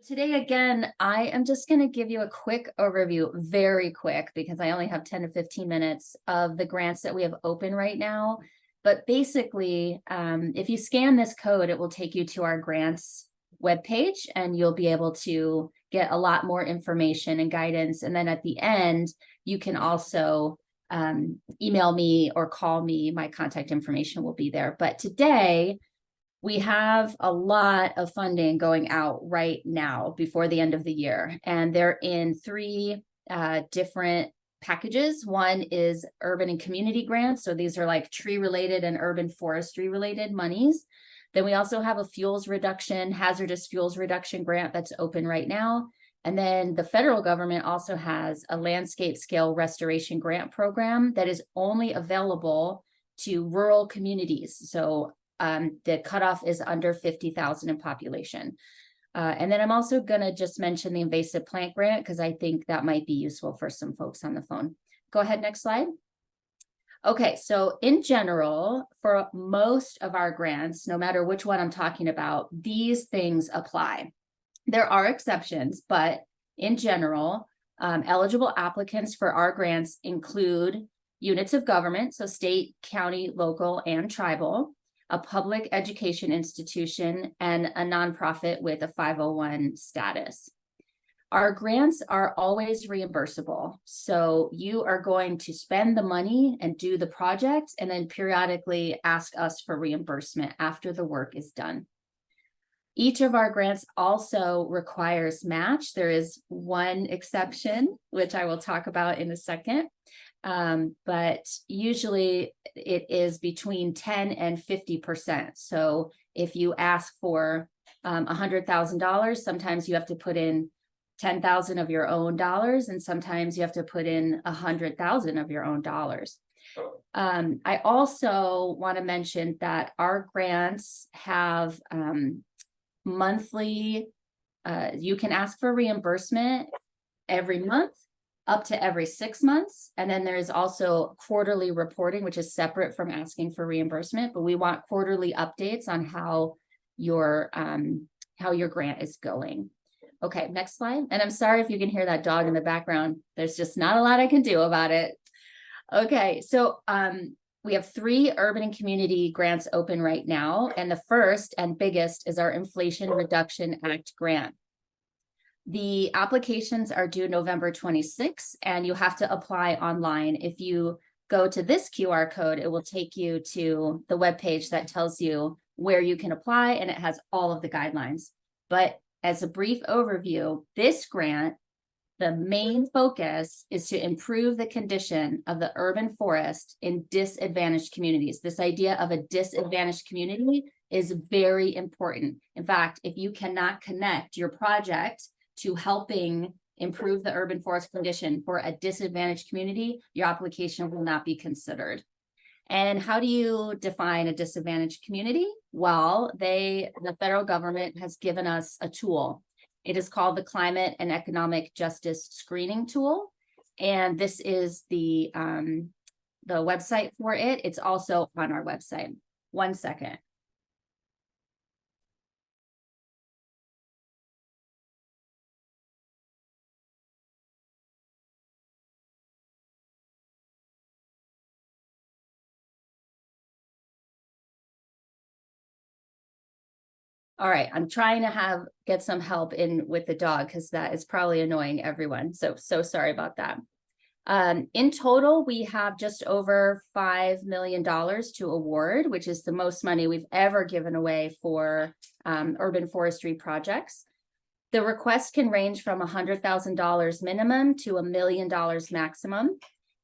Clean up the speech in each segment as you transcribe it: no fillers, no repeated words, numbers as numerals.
Today, again, I am just going to give you a quick overview, very quick, because I only have 10 to 15 minutes of the grants that we have open right now. But basically, if you scan this code, it will take you to our grants webpage, and you'll be able to get a lot more information and guidance. And then at the end, you can also email me or call me. My contact information will be there. But today, we have a lot of funding going out right now before the end of the year, and they're in three different packages. One is urban and community grants. So these are like tree related and urban forestry related monies. Then we also have a fuels reduction, hazardous fuels reduction grant that's open right now. And then the federal government also has a landscape scale restoration grant program that is only available to rural communities. So the cutoff is under 50,000 in population. And then I'm also going to just mention the invasive plant grant because I think that might be useful for some folks on the phone. Go ahead, next slide. Okay, so in general, for most of our grants, no matter which one I'm talking about, these things apply. There are exceptions, but in general, eligible applicants for our grants include units of government, so state, county, local, and tribal, a public education institution, and a nonprofit with a 501 status. Our grants are always reimbursable. So you are going to spend the money and do the project, and then periodically ask us for reimbursement after the work is done. Each of our grants also requires match. There is one exception, which I will talk about in a second. But usually it is between 10 and 50%. So if you ask for $100,000, sometimes you have to put in 10,000 of your own dollars, and sometimes you have to put in 100,000 of your own dollars. I also want to mention that our grants have monthly, you can ask for reimbursement every month, up to every 6 months. And then there is also quarterly reporting, which is separate from asking for reimbursement, but we want quarterly updates on how your grant is going. Okay, next slide. And I'm sorry if you can hear that dog in the background. There's just not a lot I can do about it. Okay, so we have 3 urban and community grants open right now. And the first and biggest is our Inflation Reduction Act grant. The applications are due November 26th, and you have to apply online. If you go to this QR code, it will take you to the webpage that tells you where you can apply, and it has all of the guidelines. But as a brief overview, this grant, the main focus is to improve the condition of the urban forest in disadvantaged communities. This idea of a disadvantaged community is very important. In fact, if you cannot connect your project to helping improve the urban forest condition for a disadvantaged community, your application will not be considered. And how do you define a disadvantaged community? Well, the federal government has given us a tool. It is called the Climate and Economic Justice Screening Tool. And this is the website for it. It's also on our website. 1 second. All right, I'm trying to get some help in with the dog because that is probably annoying everyone. So sorry about that. In total, we have just over $5 million to award, which is the most money we've ever given away for urban forestry projects. The request can range from $100,000 minimum to $1 million maximum.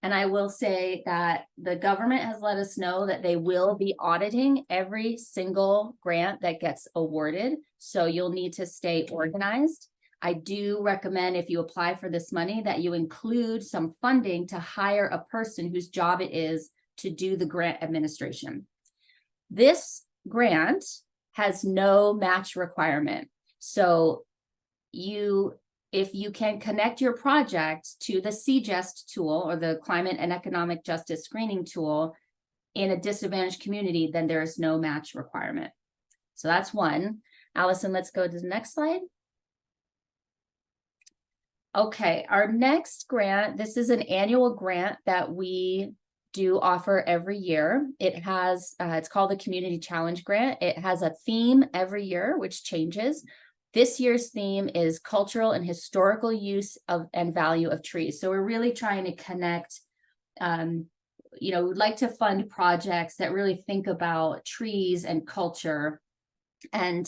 And I will say that the government has let us know that they will be auditing every single grant that gets awarded. So you'll need to stay organized. I do recommend if you apply for this money that you include some funding to hire a person whose job it is to do the grant administration. This grant has no match requirement. So if you can connect your project to the CJEST tool or the Climate and Economic Justice Screening tool in a disadvantaged community, then there is no match requirement. So that's one. Allison, let's go to the next slide. Okay, our next grant, this is an annual grant that we do offer every year. It has, it's called the Community Challenge Grant. It has a theme every year, which changes. This year's theme is cultural and historical use of and value of trees. So we're really trying to connect, we'd like to fund projects that really think about trees and culture. And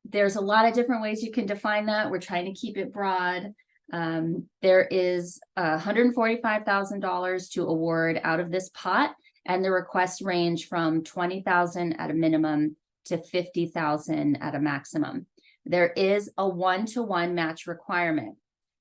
there's a lot of different ways you can define that. We're trying to keep it broad. There is $145,000 to award out of this pot, and the requests range from $20,000 at a minimum to $50,000 at a maximum. There is a 1-to-1 match requirement,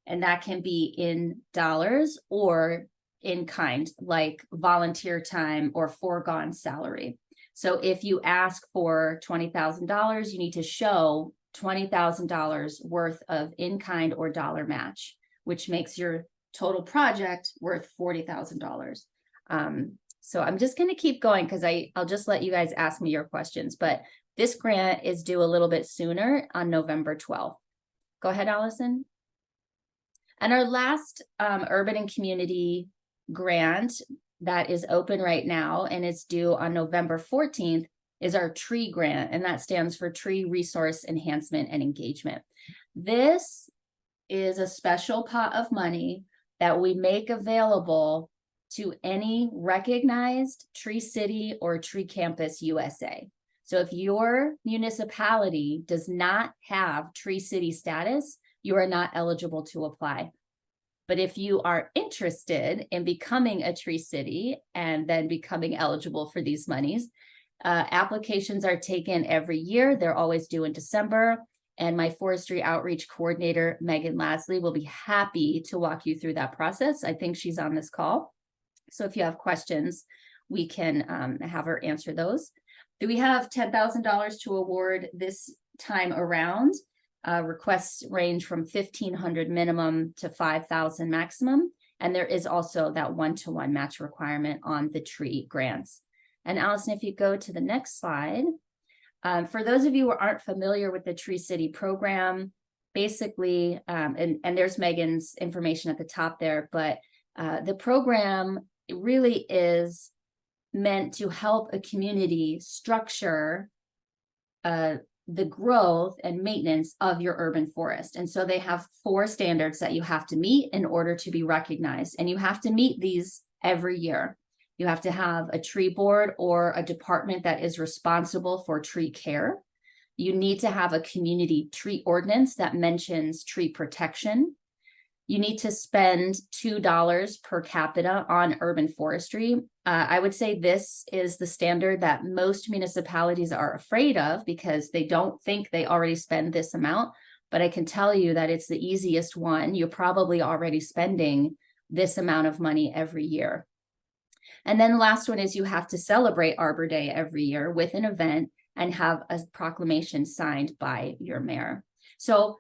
and that can be in dollars or in kind, like volunteer time or foregone salary. So if you ask for $20,000, you need to show $20,000 worth of in-kind or dollar match, which makes your total project worth $40,000. So I'm just going to keep going because I'll just let you guys ask me your questions. But this grant is due a little bit sooner on November 12th. Go ahead, Allison. And our last urban and community grant that is open right now and is due on November 14th is our tree grant, and that stands for Tree Resource Enhancement and Engagement. This is a special pot of money that we make available to any recognized Tree City or Tree Campus USA. So if your municipality does not have Tree City status, you are not eligible to apply. But if you are interested in becoming a Tree City and then becoming eligible for these monies, applications are taken every year. They're always due in December. And my forestry outreach coordinator, Megan Lasley, will be happy to walk you through that process. I think she's on this call. So if you have questions, we can have her answer those. We have $10,000 to award this time around. Requests range from $1,500 minimum to $5,000 maximum. And there is also that 1-to-1 match requirement on the tree grants. And Allison, if you go to the next slide, for those of you who aren't familiar with the Tree City program, basically, and there's Megan's information at the top there, but the program really is meant to help a community structure the growth and maintenance of your urban forest. And so they have 4 standards that you have to meet in order to be recognized. And you have to meet these every year. You have to have a tree board or a department that is responsible for tree care. You need to have a community tree ordinance that mentions tree protection. You need to spend $2 per capita on urban forestry. I would say this is the standard that most municipalities are afraid of because they don't think they already spend this amount. But I can tell you that it's the easiest one. You're probably already spending this amount of money every year. And then the last one is you have to celebrate Arbor Day every year with an event and have a proclamation signed by your mayor. So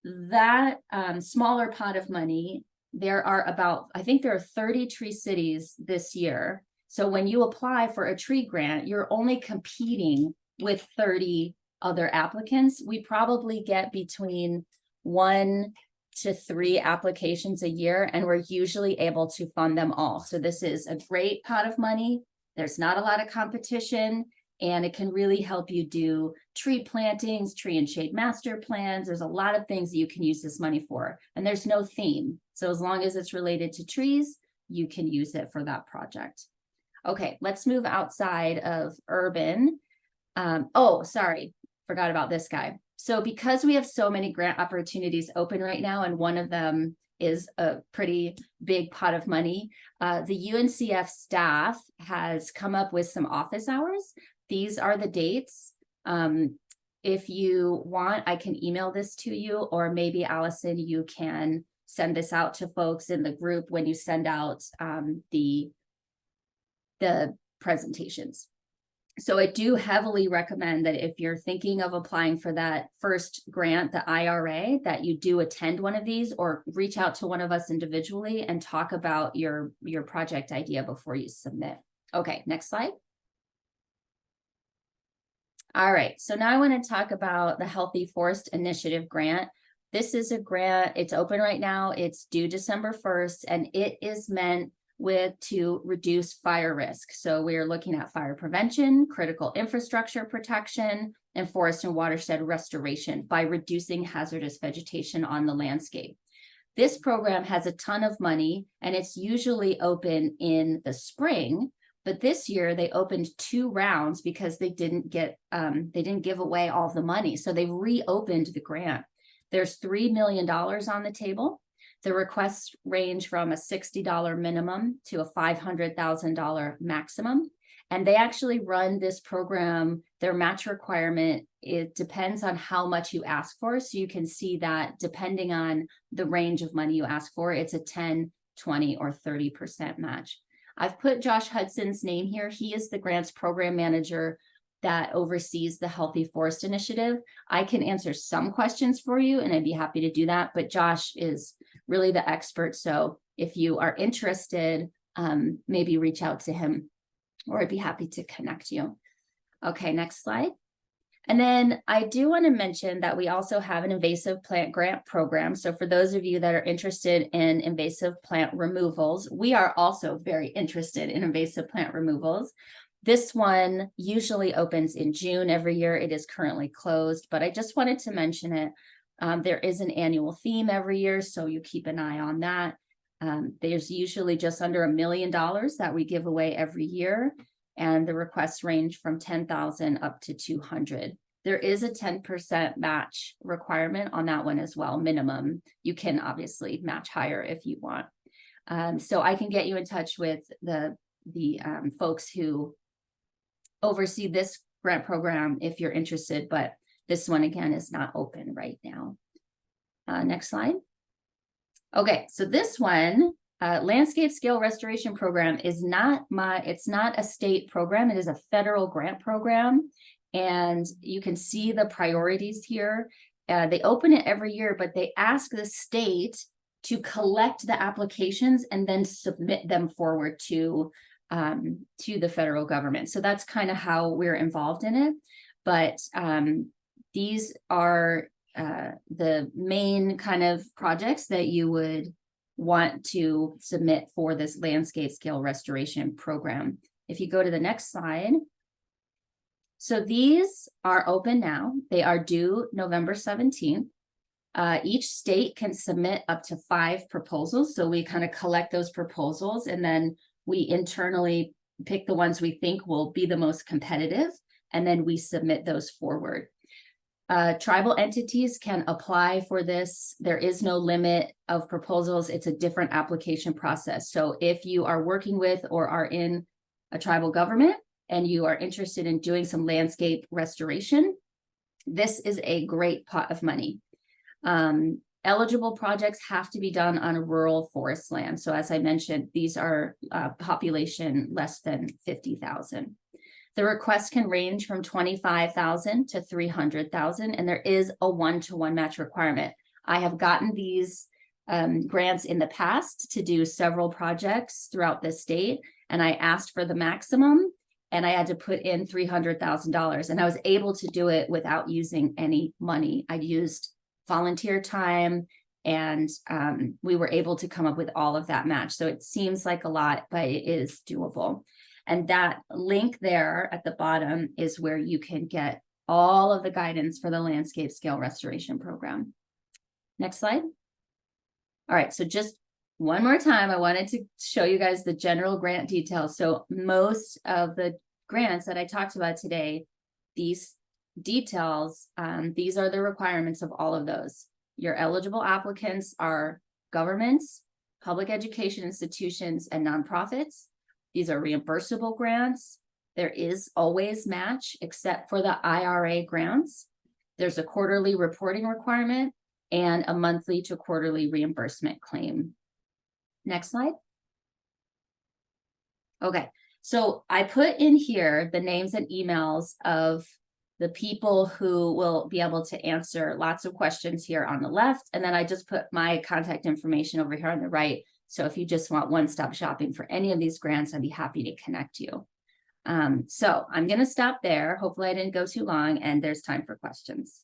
that smaller pot of money, there are about, I think there are 30 Tree Cities this year. So when you apply for a tree grant, you're only competing with 30 other applicants. We probably get between 1 to 3 applications a year, and we're usually able to fund them all. So this is a great pot of money. There's not a lot of competition, and it can really help you do tree plantings, tree and shade master plans. There's a lot of things that you can use this money for, and there's no theme. So as long as it's related to trees, you can use it for that project. Okay, let's move outside of urban. Oh, sorry, forgot about this guy. So because we have so many grant opportunities open right now, and one of them is a pretty big pot of money, the UNCF staff has come up with some office hours. These are the dates. If you want, I can email this to you, or maybe Allison, you can send this out to folks in the group when you send out the presentations. So I do heavily recommend that if you're thinking of applying for that first grant, the IRA, that you do attend one of these or reach out to one of us individually and talk about your project idea before you submit. Okay, next slide. All right, so now I want to talk about the Healthy Forest Initiative grant. This is a grant. It's open right now. It's due December 1st, and it is meant to reduce fire risk. So we're looking at fire prevention, critical infrastructure protection, and forest and watershed restoration by reducing hazardous vegetation on the landscape. This program has a ton of money, and it's usually open in the spring. But this year they opened 2 rounds because they didn't give away all the money. So they reopened the grant. There's $3 million on the table. The requests range from a $60 minimum to a $500,000 maximum. And they actually run this program. Their match requirement, it depends on how much you ask for. So you can see that depending on the range of money you ask for, it's a 10, 20, or 30% match. I've put Josh Hudson's name here. He is the grants program manager that oversees the Healthy Forest Initiative. I can answer some questions for you, and I'd be happy to do that, but Josh is really the expert. So if you are interested, maybe reach out to him, or I'd be happy to connect you. Okay, next slide. And then I do want to mention that we also have an invasive plant grant program. So for those of you that are interested in invasive plant removals, we are also very interested in invasive plant removals. This one usually opens in June every year. It is currently closed, but I just wanted to mention it. There is an annual theme every year, so you keep an eye on that. There's usually just under $1 million that we give away every year, and the requests range from 10,000 up to 200. There is a 10% match requirement on that one as well, minimum. You can obviously match higher if you want. So I can get you in touch with the folks who oversee this grant program if you're interested, but this one again is not open right now. Next slide. Okay, so this one, landscape scale restoration program is it's not a state program. It is a federal grant program. And you can see the priorities here. They open it every year, but they ask the state to collect the applications and then submit them forward to the federal government. So that's kind of how we're involved in it. But these are the main kind of projects that you would want to submit for this landscape scale restoration program. If you go to the next slide. So these are open now. They are due November 17th. Each state can submit up to 5 proposals. So we kind of collect those proposals, and then we internally pick the ones we think will be the most competitive, and then we submit those forward. Tribal entities can apply for this. There is no limit of proposals. It's a different application process. So if you are working with or are in a tribal government and you are interested in doing some landscape restoration, this is a great pot of money. Eligible projects have to be done on rural forest land. So as I mentioned, these are population less than 50,000. The request can range from 25,000 to 300,000, and there is a 1-to-1 match requirement. I have gotten these grants in the past to do several projects throughout the state, and I asked for the maximum, and I had to put in $300,000, and I was able to do it without using any money. I used volunteer time, and we were able to come up with all of that match. So it seems like a lot, but it is doable. And that link there at the bottom is where you can get all of the guidance for the landscape scale restoration program. Next slide. All right, so just one more time, I wanted to show you guys the general grant details. So most of the grants that I talked about today, these details, these are the requirements of all of those. Your eligible applicants are governments, public education institutions, and nonprofits. These are reimbursable grants. There is always match except for the IRA grants. There's a quarterly reporting requirement and a monthly to quarterly reimbursement claim. Next slide. Okay, so I put in here the names and emails of the people who will be able to answer lots of questions here on the left. And then I just put my contact information over here on the right. So if you just want one-stop shopping for any of these grants, I'd be happy to connect you. So I'm going to stop there. Hopefully I didn't go too long, and there's time for questions.